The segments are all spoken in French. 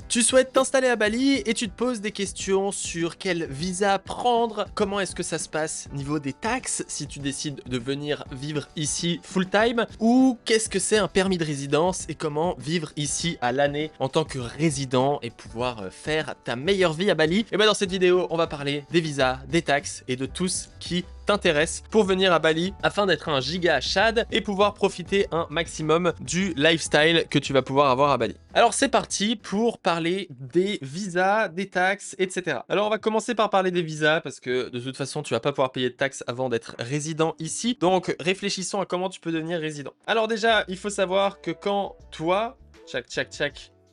Tu souhaites t'installer à Bali et tu te poses des questions sur quel visa prendre, comment est-ce que ça se passe niveau des taxes si tu décides de venir vivre ici full time, ou qu'est-ce que c'est un permis de résidence et comment vivre ici à l'année en tant que résident et pouvoir faire ta meilleure vie à Bali. Et bien dans cette vidéo, on va parler des visas, des taxes et de tout ce qui t'intéresse pour venir à Bali afin d'être un giga Chad et pouvoir profiter un maximum du lifestyle que tu vas pouvoir avoir à Bali. Alors c'est parti pour parler des visas, des taxes, etc. Alors on va commencer par parler des visas parce que de toute façon tu vas pas pouvoir payer de taxes avant d'être résident ici. Donc réfléchissons à comment tu peux devenir résident. Alors déjà il faut savoir que quand toi,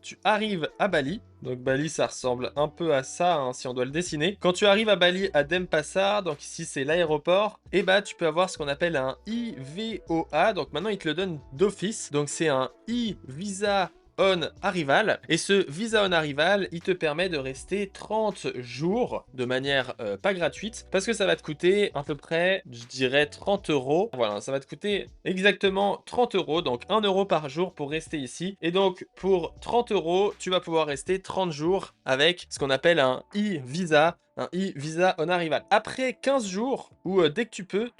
tu arrives à Bali, donc Bali ça ressemble un peu à ça hein, si on doit le dessiner. Quand tu arrives à Bali à Denpasar, donc ici c'est l'aéroport, et bah tu peux avoir ce qu'on appelle un IVOA, donc maintenant ils te le donnent d'office, donc c'est un e-visa on arrival, et ce visa on arrival il te permet de rester 30 jours de manière pas gratuite parce que ça va te coûter à peu près je dirais 30 euros. Voilà, ça va te coûter exactement 30 euros, donc 1 euro par jour pour rester ici, et donc pour 30 euros tu vas pouvoir rester 30 jours avec ce qu'on appelle un e-visa. Un e-visa on arrival. Après 15 jours, ou dès que tu peux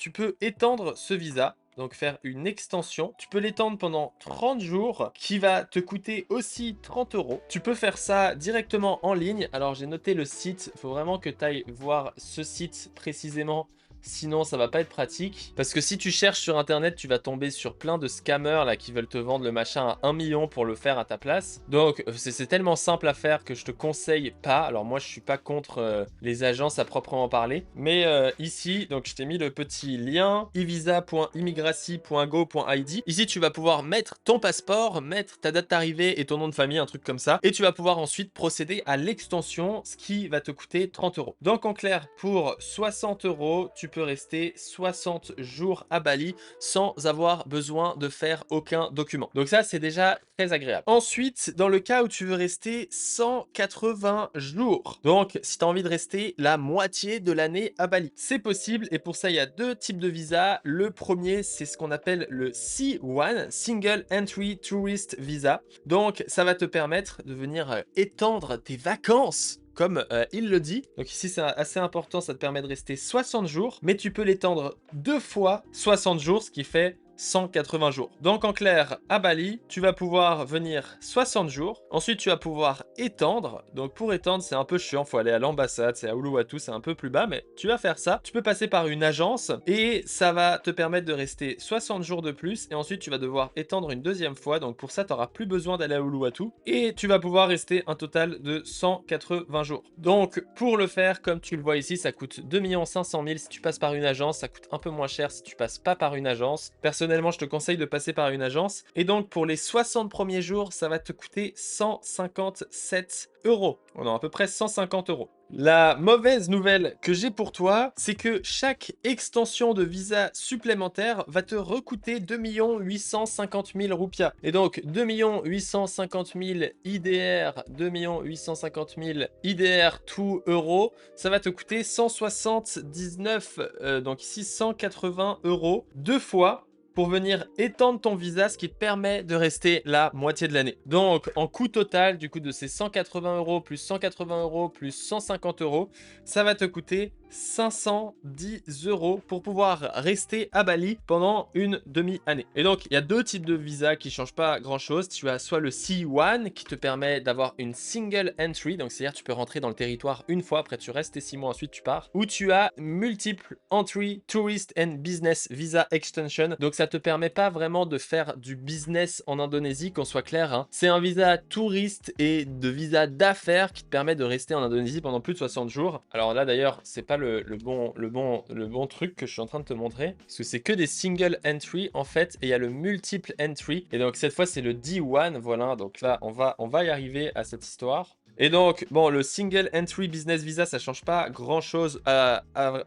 étendre ce visa. Donc faire une extension. Tu peux l'étendre pendant 30 jours qui va te coûter aussi 30 euros. Tu peux faire ça directement en ligne. Alors j'ai noté le site. Il faut vraiment que tu ailles voir ce site précisément. Sinon, ça va pas être pratique. Parce que si tu cherches sur internet, tu vas tomber sur plein de scammers là qui veulent te vendre le machin à 1 million pour le faire à ta place. Donc, c'est tellement simple à faire que je te conseille pas. Alors moi, je suis pas contre les agences à proprement parler. Mais ici, donc je t'ai mis le petit lien evisa.immigracy.go.id. Ici, tu vas pouvoir mettre ton passeport, mettre ta date d'arrivée et ton nom de famille, un truc comme ça. Et tu vas pouvoir ensuite procéder à l'extension, ce qui va te coûter 30 euros. Donc en clair, pour 60 euros, tu peux rester 60 jours à Bali sans avoir besoin de faire aucun document. Donc ça, c'est déjà très agréable. Ensuite, dans le cas où tu veux rester 180 jours, donc si tu as envie de rester la moitié de l'année à Bali, c'est possible, et pour ça, il y a deux types de visas. Le premier, c'est ce qu'on appelle le C1, Single Entry Tourist Visa. Donc ça va te permettre de venir étendre tes vacances comme il le dit. Donc ici c'est assez important, ça te permet de rester 60 jours, mais tu peux l'étendre 2 fois 60 jours, ce qui fait 180 jours. Donc en clair, à Bali, tu vas pouvoir venir 60 jours. Ensuite, tu vas pouvoir étendre. Donc pour étendre, c'est un peu chiant, faut aller à l'ambassade, c'est à Uluwatu, c'est un peu plus bas, mais tu vas faire ça. Tu peux passer par une agence et ça va te permettre de rester 60 jours de plus. Et ensuite, tu vas devoir étendre une deuxième fois. Donc pour ça, tu n'auras plus besoin d'aller à Uluwatu et tu vas pouvoir rester un total de 180 jours. Donc pour le faire, comme tu le vois ici, ça coûte 2 500 000 si tu passes par une agence. Ça coûte un peu moins cher si tu passes pas par une agence. Personnellement, je te conseille de passer par une agence. Et donc, pour les 60 premiers jours, ça va te coûter 157 euros. On a à peu près 150 euros. La mauvaise nouvelle que j'ai pour toi, c'est que chaque extension de visa supplémentaire va te recouter 2 850 000 roupias. Et donc, 2 850 000 IDR, 2 850 000 IDR tout euros, ça va te coûter 179, donc ici 180 euros, deux fois, pour venir étendre ton visa, ce qui te permet de rester la moitié de l'année. Donc, en coût total, du coup, de ces 180 euros, plus 180 euros, plus 150 euros, ça va te coûter 510 euros pour pouvoir rester à Bali pendant une demi-année. Et donc, il y a deux types de visas qui ne changent pas grand-chose. Tu as soit le C1 qui te permet d'avoir une single entry, donc c'est-à-dire tu peux rentrer dans le territoire une fois, après tu restes tes 6 mois, ensuite tu pars. Ou tu as multiple entry tourist and business visa extension, donc ça te permet pas vraiment de faire du business en Indonésie, qu'on soit clair, hein. C'est un visa touriste et de visa d'affaires qui te permet de rester en Indonésie pendant plus de 60 jours. Alors là d'ailleurs, c'est pas le bon truc que je suis en train de te montrer, parce que c'est que des single entry en fait, et il y a le multiple entry, et donc cette fois c'est le D1, voilà, donc là on va y arriver à cette histoire. Et donc, bon, le single entry business visa, ça change pas grand chose à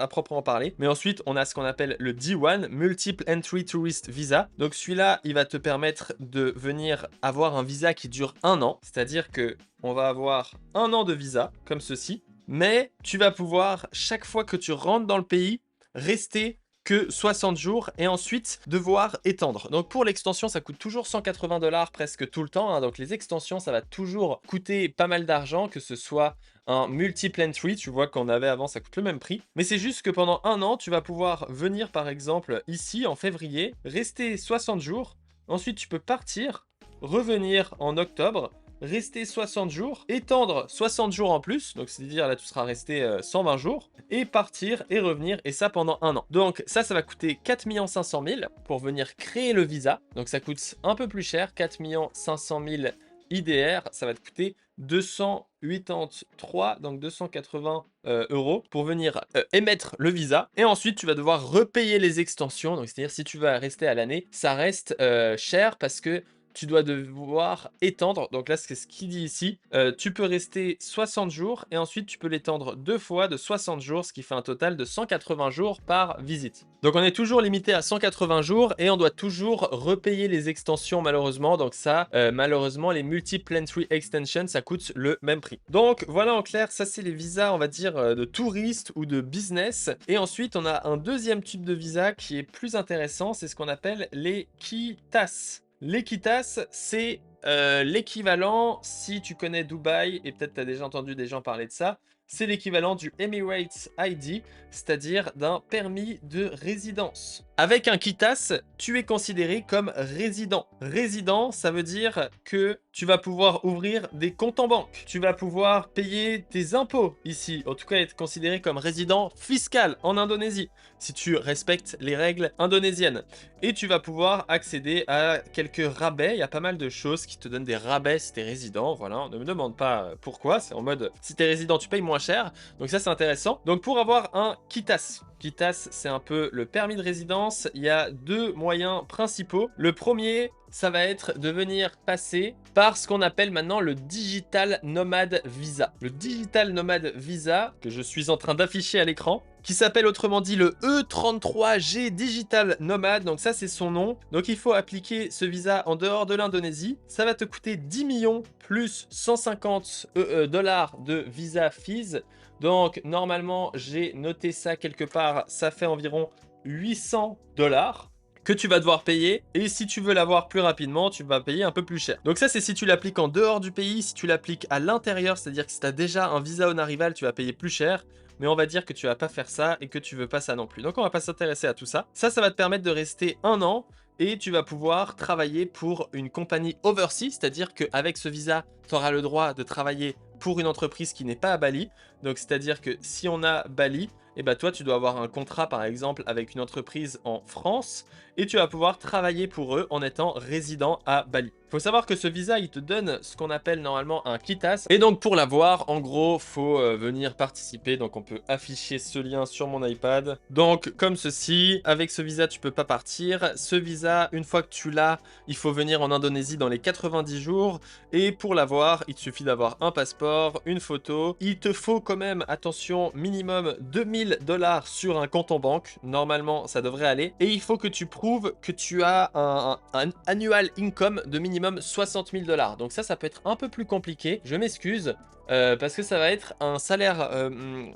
proprement parler. Mais ensuite, on a ce qu'on appelle le D1, multiple entry tourist visa. Donc celui-là, il va te permettre de venir avoir un visa qui dure 1 an. C'est-à-dire que on va avoir 1 an de visa, comme ceci. Mais tu vas pouvoir, chaque fois que tu rentres dans le pays, rester que 60 jours et ensuite devoir étendre. Donc pour l'extension, ça coûte toujours 180 $ presque tout le temps, hein. Donc les extensions, ça va toujours coûter pas mal d'argent, que ce soit un multiple entry, tu vois qu'on avait avant, ça coûte le même prix. Mais c'est juste que pendant un an, tu vas pouvoir venir par exemple ici en février, rester 60 jours, ensuite tu peux partir, revenir en octobre, rester 60 jours, étendre 60 jours en plus, donc c'est-à-dire là tu seras resté 120 jours, et partir et revenir, et ça pendant un an. Donc ça va coûter 4 500 000 pour venir créer le visa, donc ça coûte un peu plus cher, 4 500 000 IDR, ça va te coûter 283, donc 280 € pour venir émettre le visa. Et ensuite, tu vas devoir repayer les extensions. Donc, c'est-à-dire, si tu vas rester à l'année, ça reste cher parce que tu dois devoir étendre. Donc là, c'est ce qu'il dit ici. Tu peux rester 60 jours et ensuite, tu peux l'étendre 2 fois de 60 jours, ce qui fait un total de 180 jours par visite. Donc, on est toujours limité à 180 jours et on doit toujours repayer les extensions malheureusement. Donc ça, malheureusement, les multiple entry extensions, ça coûte le même prix. Donc voilà en clair, ça c'est les visas, on va dire, de touristes ou de business. Et ensuite, on a un deuxième type de visa qui est plus intéressant, c'est ce qu'on appelle les KITAS. Les KITAS, c'est l'équivalent, si tu connais Dubaï, et peut-être tu as déjà entendu des gens parler de ça, c'est l'équivalent du Emirates ID, c'est-à-dire d'un permis de résidence. Avec un KITAS, tu es considéré comme résident. Résident, ça veut dire que tu vas pouvoir ouvrir des comptes en banque. Tu vas pouvoir payer tes impôts ici, en tout cas être considéré comme résident fiscal en Indonésie, si tu respectes les règles indonésiennes. Et tu vas pouvoir accéder à quelques rabais. Il y a pas mal de choses qui te donnent des rabais si tu es résident. Voilà, ne me demande pas pourquoi. C'est en mode, si tu es résident, tu payes moins cher. Donc ça, c'est intéressant. Donc pour avoir un KITAS, KITAS, c'est un peu le permis de résidence. Il y a deux moyens principaux. Le premier, ça va être de venir passer par ce qu'on appelle maintenant le Digital Nomad Visa. Le Digital Nomad Visa, que je suis en train d'afficher à l'écran, qui s'appelle autrement dit le E33G Digital Nomad. Donc ça, c'est son nom. Donc il faut appliquer ce visa en dehors de l'Indonésie. Ça va te coûter 10 millions plus 150 $ de visa fees. Donc normalement, j'ai noté ça quelque part. Ça fait environ 800 $ que tu vas devoir payer. Et si tu veux l'avoir plus rapidement, tu vas payer un peu plus cher. Donc ça, c'est si tu l'appliques en dehors du pays. Si tu l'appliques à l'intérieur, c'est-à-dire que si tu as déjà un visa on arrival, tu vas payer plus cher. Mais on va dire que tu vas pas faire ça et que tu veux pas ça non plus. Donc on va pas s'intéresser à tout ça. Ça va te permettre de rester un an et tu vas pouvoir travailler pour une compagnie overseas, c'est-à-dire qu'avec ce visa, tu auras le droit de travailler pour une entreprise qui n'est pas à Bali. Donc c'est-à-dire que si on a Bali, et bah toi tu dois avoir un contrat par exemple avec une entreprise en France et tu vas pouvoir travailler pour eux en étant résident à Bali. Il faut savoir que ce visa, il te donne ce qu'on appelle normalement un KITAS. Et donc pour l'avoir, en gros, faut venir participer. Donc on peut afficher ce lien sur mon iPad. Donc comme ceci, avec ce visa, tu peux pas partir. Ce visa, une fois que tu l'as, il faut venir en Indonésie dans les 90 jours. Et pour l'avoir, il te suffit d'avoir un passeport, une photo. Il te faut quand même, attention, minimum 2000 $ sur un compte en banque. Normalement, ça devrait aller. Et il faut que tu prouves que tu as un annual income de minimum 60 000 $. Donc ça peut être un peu plus compliqué. Je m'excuse parce que ça va être un salaire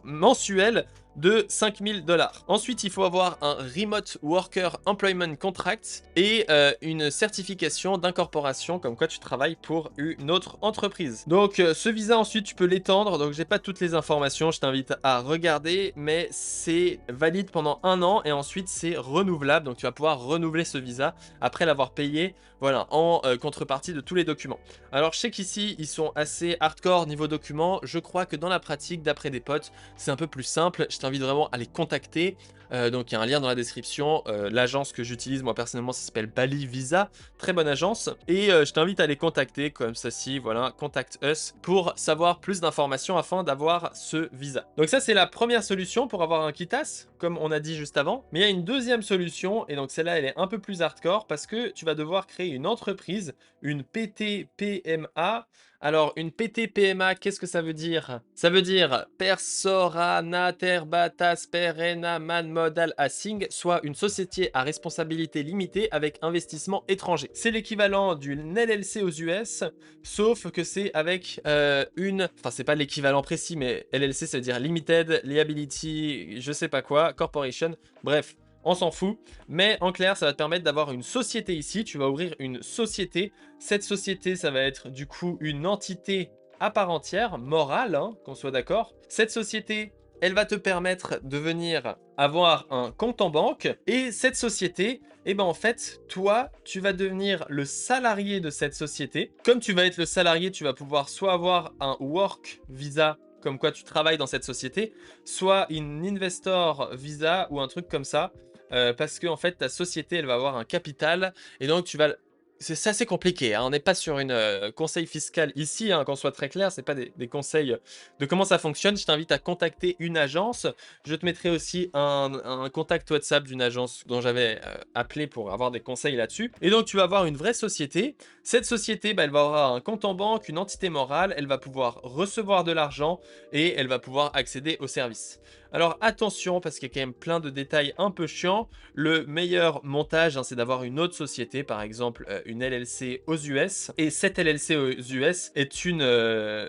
mensuel de 5 000 $. Ensuite, il faut avoir un Remote Worker Employment Contract et une certification d'incorporation comme quoi tu travailles pour une autre entreprise. Donc ce visa ensuite tu peux l'étendre. Donc j'ai pas toutes les informations, je t'invite à regarder, mais c'est valide pendant un an et ensuite c'est renouvelable. Donc tu vas pouvoir renouveler ce visa après l'avoir payé, voilà, en contrepartie de tous les documents. Alors je sais qu'ici ils sont assez hardcore niveau documents. Je crois que dans la pratique, d'après des potes, c'est un peu plus simple. Je t'invite vraiment à les contacter. Donc il y a un lien dans la description. L'agence que j'utilise moi personnellement, ça s'appelle Bali Visa, très bonne agence. Et je t'invite à les contacter comme ceci, voilà, contact us pour savoir plus d'informations afin d'avoir ce visa. Donc ça c'est la première solution pour avoir un KITAS, comme on a dit juste avant. Mais il y a une deuxième solution et donc celle-là elle est un peu plus hardcore parce que tu vas devoir créer une entreprise, une PTPMA. Alors, une PTPMA, qu'est-ce que ça veut dire? Ça veut dire Persorana Terbatas Perena Man Modal Asing, soit une société à responsabilité limitée avec investissement étranger. C'est l'équivalent d'une LLC aux US, sauf que c'est avec Enfin, c'est pas l'équivalent précis, mais LLC, ça veut dire Limited Liability, je sais pas quoi, Corporation. Bref, on s'en fout. Mais en clair, ça va te permettre d'avoir une société ici. Tu vas ouvrir une société. Cette société, ça va être du coup une entité à part entière, morale, hein, qu'on soit d'accord. Cette société, elle va te permettre de venir avoir un compte en banque. Et cette société, eh ben en fait, toi, tu vas devenir le salarié de cette société. Comme tu vas être le salarié, tu vas pouvoir soit avoir un work visa, comme quoi tu travailles dans cette société, soit une investor visa ou un truc comme ça. Parce que en fait, ta société, elle va avoir un capital et donc tu vas c'est assez compliqué, hein. On n'est pas sur une conseil fiscal ici, hein, qu'on soit très clair, c'est pas des conseils de comment ça fonctionne. Je t'invite à contacter une agence. Je te mettrai aussi un contact WhatsApp d'une agence dont j'avais appelé pour avoir des conseils là-dessus. Et donc tu vas avoir une vraie société. Cette société, bah, elle va avoir un compte en banque, une entité morale, elle va pouvoir recevoir de l'argent et elle va pouvoir accéder aux services. Alors attention, parce qu'il y a quand même plein de détails un peu chiants. Le meilleur montage, hein, c'est d'avoir une autre société, par exemple une LLC aux US. Et cette LLC aux US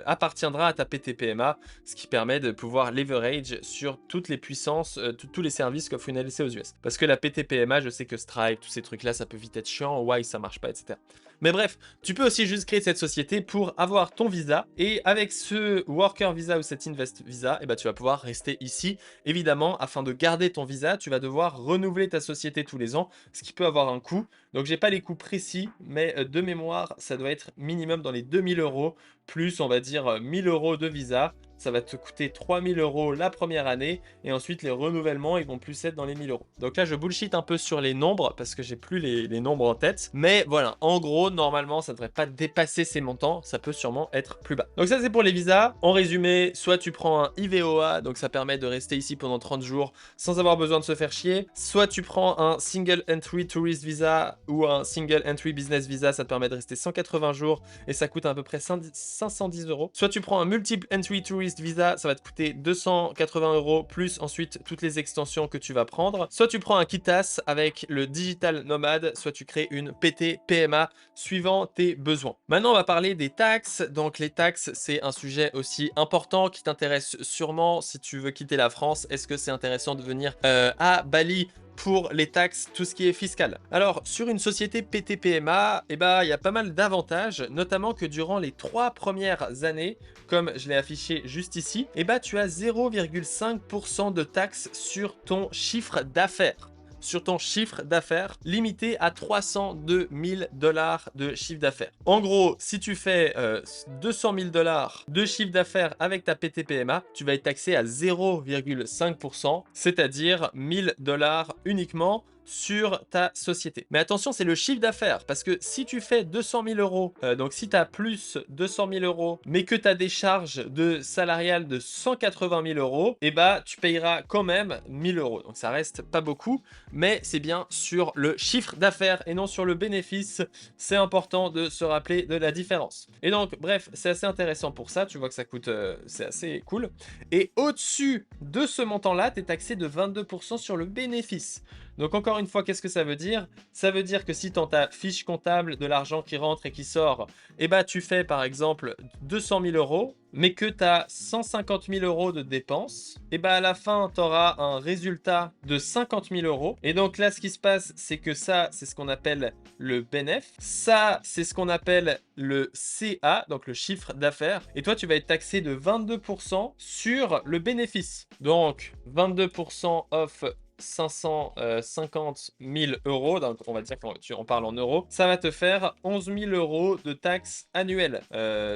appartiendra à ta PTPMA, ce qui permet de pouvoir leverage sur toutes les puissances, tous les services qu'offre une LLC aux US. Parce que la PTPMA, je sais que Stripe, tous ces trucs-là, ça peut vite être chiant, why ça marche pas, etc. Mais bref, tu peux aussi juste créer cette société pour avoir ton visa. Et avec ce worker visa ou cet invest visa, eh ben, tu vas pouvoir rester ici. Évidemment, afin de garder ton visa, tu vas devoir renouveler ta société tous les ans, ce qui peut avoir un coût. Donc, j'ai pas les coûts précis, mais de mémoire, ça doit être minimum dans les 2000 euros, plus on va dire 1000 euros de visa. Ça va te coûter 3000 euros la première année et ensuite les renouvellements ils vont plus être dans les 1000 euros. Donc là je bullshit un peu sur les nombres parce que j'ai plus les nombres en tête. Mais voilà, en gros normalement ça ne devrait pas dépasser ces montants, ça peut sûrement être plus bas. Donc ça c'est pour les visas. En résumé, soit tu prends un IVOA, donc ça permet de rester ici pendant 30 jours sans avoir besoin de se faire chier. Soit tu prends un Single Entry Tourist Visa ou un Single Entry Business Visa, ça te permet de rester 180 jours et ça coûte à peu près 510 euros. Soit tu prends un Multiple Entry Tourist Visa, ça va te coûter 280 euros plus ensuite toutes les extensions que tu vas prendre. Soit tu prends un KITAS avec le Digital Nomad, soit tu crées une PT PMA suivant tes besoins. Maintenant, on va parler des taxes. Donc les taxes, c'est un sujet aussi important qui t'intéresse sûrement si tu veux quitter la France. Est-ce que c'est intéressant de venir à Bali pour les taxes, tout ce qui est fiscal? Alors, sur une société PTPMA, eh ben, il y a pas mal d'avantages, notamment que durant les 3 premières années, comme je l'ai affiché juste ici, eh ben, tu as 0,5% de taxes sur ton chiffre d'affaires. Sur ton chiffre d'affaires limité à 302 000 $ de chiffre d'affaires. En gros, si tu fais 200 000 $ de chiffre d'affaires avec ta PTPMA, tu vas être taxé à 0,5%, c'est-à-dire 1000 $ uniquement sur ta société. Mais attention, c'est le chiffre d'affaires, parce que si tu fais 200 000 euros, donc si tu as plus 200 000 euros, mais que tu as des charges de salariales de 180 000 euros, et bah tu payeras quand même 1000 euros. Donc ça reste pas beaucoup, mais c'est bien sur le chiffre d'affaires et non sur le bénéfice. C'est important de se rappeler de la différence. Et donc, bref, c'est assez intéressant pour ça. Tu vois que ça coûte, c'est assez cool. Et au-dessus de ce montant-là, tu es taxé de 22% sur le bénéfice. Donc encore une fois, qu'est-ce que ça veut dire? Ça veut dire que si dans ta fiche comptable de l'argent qui rentre et qui sort, eh ben, tu fais par exemple 200 000 euros, mais que tu as 150 000 euros de dépenses, et ben à la fin, tu auras un résultat de 50 000 euros. Et donc là, ce qui se passe, c'est que ça, c'est ce qu'on appelle le bénéfice. Ça, c'est ce qu'on appelle le CA, donc le chiffre d'affaires. Et toi, tu vas être taxé de 22% sur le bénéfice. Donc, 22% off 550 000 euros, donc on va dire que tu en parles en euros, ça va te faire 11 000 euros de taxes annuelles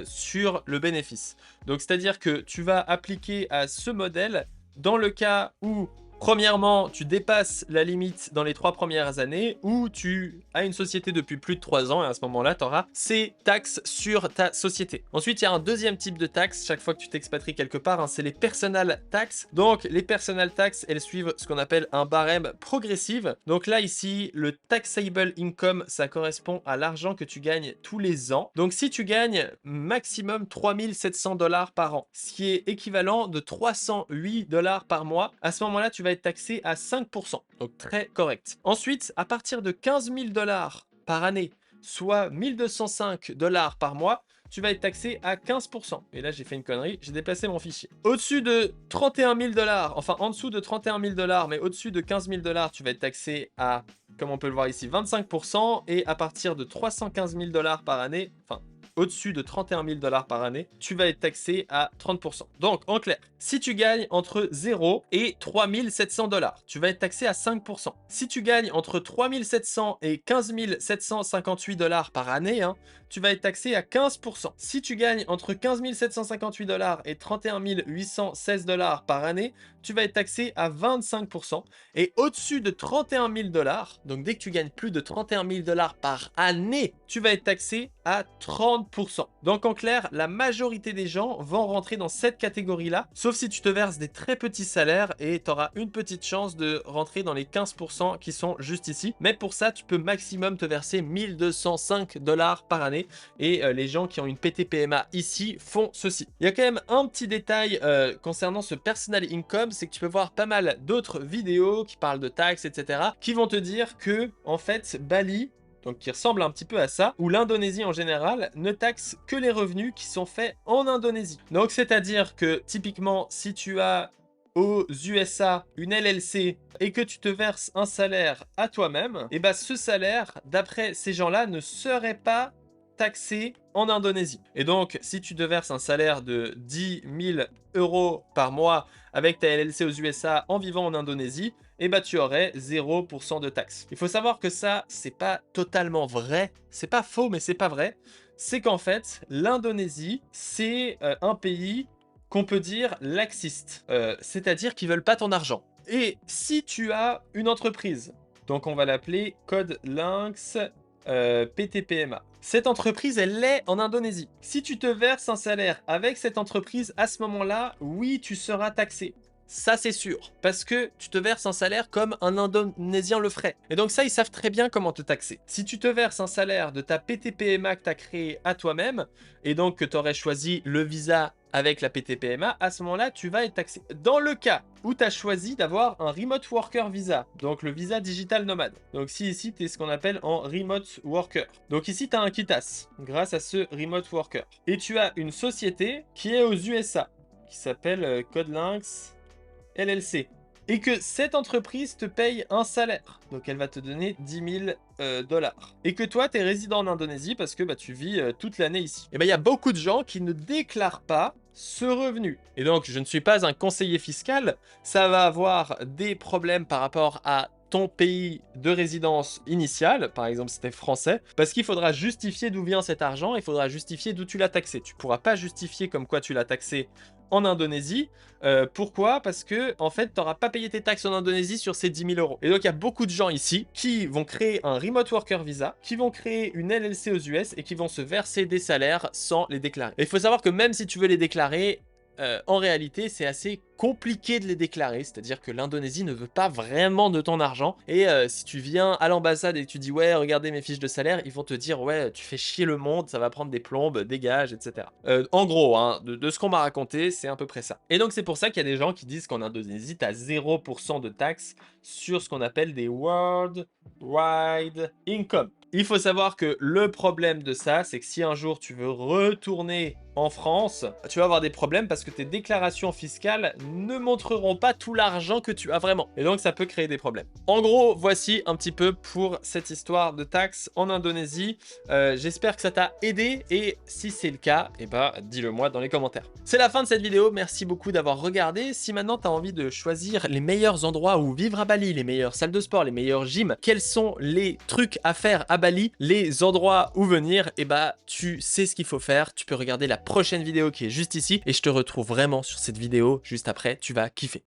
sur le bénéfice. Donc c'est-à-dire que tu vas appliquer à ce modèle dans le cas où premièrement, tu dépasses la limite dans les 3 premières années ou tu as une société depuis plus de 3 ans et à ce moment-là, tu auras ces taxes sur ta société. Ensuite, il y a un deuxième type de taxe chaque fois que tu t'expatries quelque part, hein, c'est les personal taxes. Donc, les personal taxes, elles suivent ce qu'on appelle un barème progressif. Donc là, ici, le taxable income, ça correspond à l'argent que tu gagnes tous les ans. Donc, si tu gagnes maximum 3700 $ par an, ce qui est équivalent de 308 $ par mois, à ce moment-là, tu vas être taxé à 5%, donc très correct. Ensuite, à partir de 15 000 $ par année, soit 1205 $ par mois, tu vas être taxé à 15%. Et là, j'ai fait une connerie, j'ai déplacé mon fichier. Au-dessus de 31 000 $, enfin en dessous de 31 000 $, mais au-dessus de 15 000 $, tu vas être taxé à, comme on peut le voir ici, 25%. Et à partir de 315 000 $ par année, enfin, au-dessus de 31 000 $ par année, tu vas être taxé à 30%. Donc, en clair, si tu gagnes entre 0 et 3 700 $, tu vas être taxé à 5%. Si tu gagnes entre 3 700 et 15 758 $ par année, hein, tu vas être taxé à 15%. Si tu gagnes entre 15 758 $ et 31 816 $ par année, tu vas être taxé à 25%. Et au-dessus de 31 000 $, donc dès que tu gagnes plus de 31 000 $ par année, tu vas être taxé à 30%. Donc en clair, la majorité des gens vont rentrer dans cette catégorie-là, sauf si tu te verses des très petits salaires et tu auras une petite chance de rentrer dans les 15% qui sont juste ici. Mais pour ça, tu peux maximum te verser 1 205 $ par année. Et les gens qui ont une PT-PMA ici font ceci. Il y a quand même un petit détail concernant ce personal income, c'est que tu peux voir pas mal d'autres vidéos qui parlent de taxes, etc., qui vont te dire que, en fait, Bali, donc qui ressemble un petit peu à ça, ou l'Indonésie en général, ne taxe que les revenus qui sont faits en Indonésie. Donc c'est-à-dire que, typiquement, si tu as aux USA une LLC et que tu te verses un salaire à toi-même, et bah ce salaire, d'après ces gens-là, ne serait pas taxé en Indonésie. Et donc, si tu te verses un salaire de 10 000 € par mois avec ta LLC aux USA en vivant en Indonésie, et bah tu aurais 0% de taxes. Il faut savoir que ça, c'est pas totalement vrai. C'est pas faux, mais c'est pas vrai. C'est qu'en fait, l'Indonésie, c'est un pays qu'on peut dire laxiste. C'est-à-dire qu'ils veulent pas ton argent. Et si tu as une entreprise, donc on va l'appeler Code Lynx PT-PMA. Cette entreprise, elle est en Indonésie. Si tu te verses un salaire avec cette entreprise, à ce moment-là, oui, tu seras taxé. Ça, c'est sûr. Parce que tu te verses un salaire comme un Indonésien le ferait. Et donc ça, ils savent très bien comment te taxer. Si tu te verses un salaire de ta PT-PMA que tu as créé à toi-même, et donc que tu aurais choisi le visa avec la PT-PMA, à ce moment-là, tu vas être taxé. Dans le cas où tu as choisi d'avoir un Remote Worker Visa, donc le visa digital nomade. Donc si ici, tu es ce qu'on appelle en Remote Worker. Donc ici, tu as un KITAS grâce à ce Remote Worker. Et tu as une société qui est aux USA, qui s'appelle Code Lynx LLC. Et que cette entreprise te paye un salaire. Donc elle va te donner 10 000 $. Et que toi, tu es résident en Indonésie parce que bah, tu vis toute l'année ici. Et bien, il y a beaucoup de gens qui ne déclarent pas ce revenu. Et donc, je ne suis pas un conseiller fiscal. Ça va avoir des problèmes par rapport à ton pays de résidence initiale, par exemple si tu es français, parce qu'il faudra justifier d'où vient cet argent, il faudra justifier d'où tu l'as taxé. Tu ne pourras pas justifier comme quoi tu l'as taxé en Indonésie. Pourquoi? Parce que en fait, tu n'auras pas payé tes taxes en Indonésie sur ces 10 000 €. Et donc, il y a beaucoup de gens ici qui vont créer un Remote Worker Visa, qui vont créer une LLC aux US et qui vont se verser des salaires sans les déclarer. Et il faut savoir que même si tu veux les déclarer, en réalité, c'est assez compliqué de les déclarer, c'est-à-dire que l'Indonésie ne veut pas vraiment de ton argent. Et si tu viens à l'ambassade et que tu dis ouais, regardez mes fiches de salaire, ils vont te dire ouais, tu fais chier le monde, ça va prendre des plombes, dégage, etc. En gros, hein, de ce qu'on m'a raconté, c'est à peu près ça. Et donc c'est pour ça qu'il y a des gens qui disent qu'en Indonésie, tu as 0% de taxes sur ce qu'on appelle des Worldwide Income. Il faut savoir que le problème de ça, c'est que si un jour tu veux retourner en France, tu vas avoir des problèmes parce que tes déclarations fiscales ne montreront pas tout l'argent que tu as vraiment. Et donc ça peut créer des problèmes. En gros, voici un petit peu pour cette histoire de taxes en Indonésie. J'espère que ça t'a aidé et si c'est le cas, eh ben, dis-le moi dans les commentaires. C'est la fin de cette vidéo, merci beaucoup d'avoir regardé. Si maintenant tu as envie de choisir les meilleurs endroits où vivre à Bali, les meilleures salles de sport, les meilleurs gyms, quels sont les trucs à faire à Bali, les endroits où venir, et bah tu sais ce qu'il faut faire. Tu peux regarder la prochaine vidéo qui est juste ici et je te retrouve vraiment sur cette vidéo juste après, tu vas kiffer.